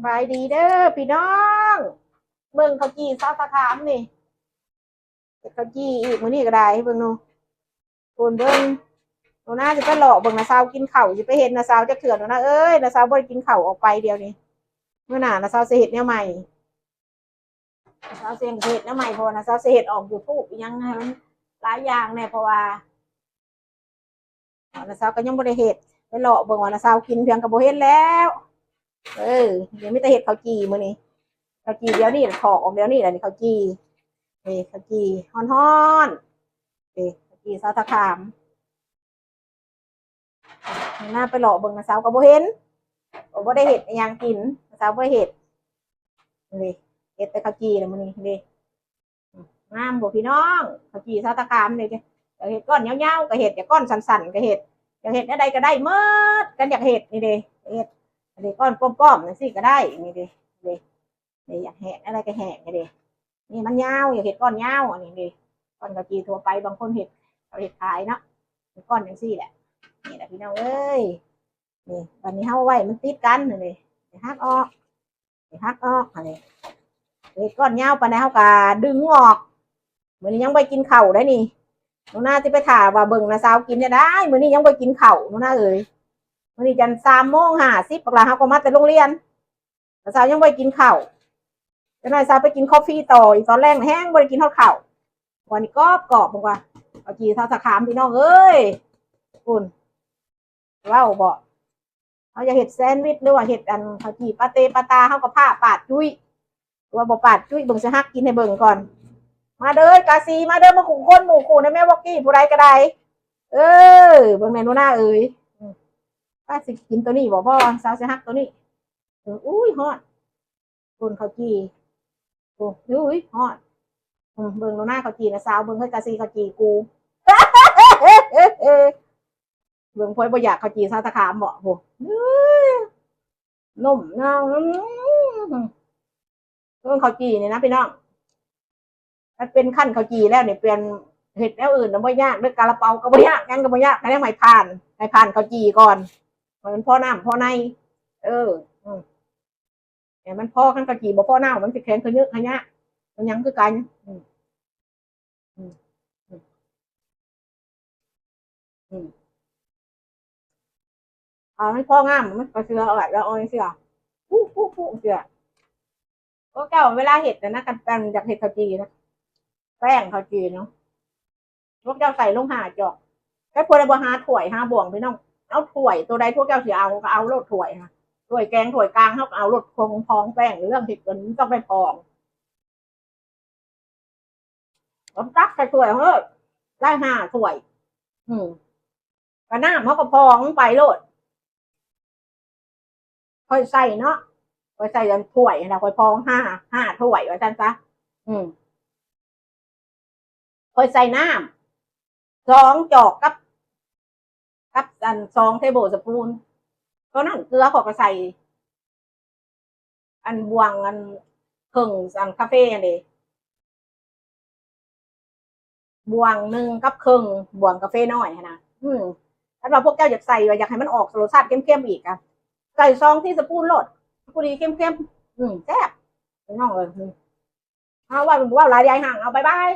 บายดีเด้อพี่น้องเบิ่งเขาวจีซอสตะขามนี่เฮ็ดข้าวจีอีกมื้อนี้ก็ได้เบิ่งนูคนเบิ่งหนูน่าจะไปหลอกเบิ่งนะสาวกินข้าวสิไปเห็นนะสาวจะเถื่อนนะเอ้ยนะสาวบ่ได้กินข้าวออกไปเดียวนี้เมื่อหน้านะสาวสิเฮ็ดแนวใหม่นะสาวสิเฮ็ดแนวใหม่เพราะว่านะสาวสิเฮ็ดออก YouTube อีหยังให้มันหลายอย่างแน่เพราะว่านะสาวก็ยังบ่ได้เฮ็ดไปหลอกเบิ่งว่านะสาวกินเพียงก็บ่เห็นแล้วเดี๋ยวมีแต่เฮ็ดข้าวจีมื้อนี้ข้าวจีเดี๋ยวนี้ถอกออกเดี๋ยวนี้แหละนี่ข้าวจีนี่ข้าวจีฮ้อนๆนี่ข้าวจีซอสตะขามหน้าไปหลอกเบิ่งนะสาวก็บ่เห็นบ่ได้เฮ็ดอิหยังกินนะสาวบ่ได้เฮ็ดนี่เฮ็ดแต่ข้าวจีแล้วมื้อนี้นี่งามบ่พี่น้องข้าวจีซอสตะขามนี่อยากเฮ็ดก้อนยาวๆก็เฮ็ดอยากก้อนสั้นๆก็เฮ็ดอยากเฮ็ดอะไรก็ได้หมดกันอยากเฮ็ดนี่เด้เฮ็ดอันนี้ก้อนป้อมๆจังซี่ก็ได้นี่เด้นี่อยากแหกอะไรก็แหกนี่เด้นี่มันยาวอยากเฮ็ดก้อนยาวอันนี้เด้ก้อนข้าวจีทั่วไปบางคนเฮ็ดเขาเฮ็ดขายเนาะก้อนจังซี่แหละนี่แหละพี่น้องเอ้ยนี่วันนี้เฮาไว้มันติดกันนี่หักออกหักออกอันนี้เฮ็ดก้อนยาวปานใดเฮาก็ดึงออกมื้อนี้ยังบ่กินข้าวได้นี่หนูน่าสิไปถ่าว่าเบิ่งนะสาวกินได้มื้อนี้ยังบ่กินข้าวหนูน่าเอ้ยมื้อนี้จัน3:50บักลาเฮาก็มาแต่โรงเรียนสาวยังบ่กินข้าวจังได๋สาวไปกินกาแฟต่ออีกตอนแรกแห้งบ่ได้กินฮอดข้าววันนี้กรอบบอกว่าเอาจีซอสตะขามพี่น้องเอ้ยคุณว้าวบ่เขาจะเห็ดแซนด์วิชหรือว่าเห็ดอันเขาจีปาเตปาตาเขาก็ผ้าปาดจุ้ยตัวบ่ปาดจุ้ยเบิ่งสิฮักกินให้เบิ่งก่อนมาเด้อกาซีมาเด้อมาขู่คนหมู่ขู่ในแม่วอกกี้ผู้ใดก็ได้เเบิ่งแม่นูหน้าเอ้ยป้าสิกินตัวนี้บ่พ่อสาวสิฮักตัวนี้อุ้ยฮอดคนเขาจีโอ้อุ้ยฮอดเบิ่งนูหน้าเขาจีนะสาวเบิ่งเฮ้ยกาซีเขาจีกูเบิ่งพอยบ่อยากเขาจีซาตะขามบ่โหนุ่มเงาเบิ่งเขาจีนี่นะพี่น้องมันเป็นขั้นเขาจีแล้วเนี่ยเป็นเห็ดแล้วอื่นน่ะบ่ยากเด้อกาละเปาก็บ่ยากงั้นก็บ่ยากแค่ให้ผ่านเขาจีก่อนมันพอน้ำพอในแต่มันพอขั้นเขาจีบ่พอน้ำมันสิแข็งคือเนื้อขยะมันยังคือกันเอาให้พ่องามมันก็เสือเอาไว้แล้วเอาเสือผู้เสือก็เก่าเวลาเห็ดนะกันแป้งจากเห็ดข้าวจีนะแป้งข้าวจีเนาะพวกเจ้าใส่ลงหาจอกแค่พวกเราหาถ้วยหาบ่วงพี่น้องเอาถ้วยตัวใดพวกเจ้าเสียเอาก็เอาโลดถ้วยค่ะถ้วยแกงถ้วยกลางเขาเอาโลดคงพองแป้งเรื่องเห็ดกันต้องไปพองผมตักใส่ถ้วยเฮ้ยได้ห้าถ้วยกระน้ำเขาก็พองไปโลดค่อยใส่เนาะค่อยใส่ยันถ้วยนะค่อยพองห้าถ้วยว่าจันซะค่อยใส่น้ำ2 จอกกับอัน2 เทเบิลสปูนเพราะนั่นเกลือเขาก็ใส่อันบวงอันครึ่งอันคาเฟ่อันนี้บวง1กับครึ่งบวงกาแฟน้อยนะถ้าเราพวกเจ้าอยากใส่อยากให้มันออกรสชาติเข้มๆอีกอะใส่2 ที่สปูนโลดพอดีเข้มๆแซ่บน้องเลยเอาว่าหลายใหญ่ห่างเอาบาย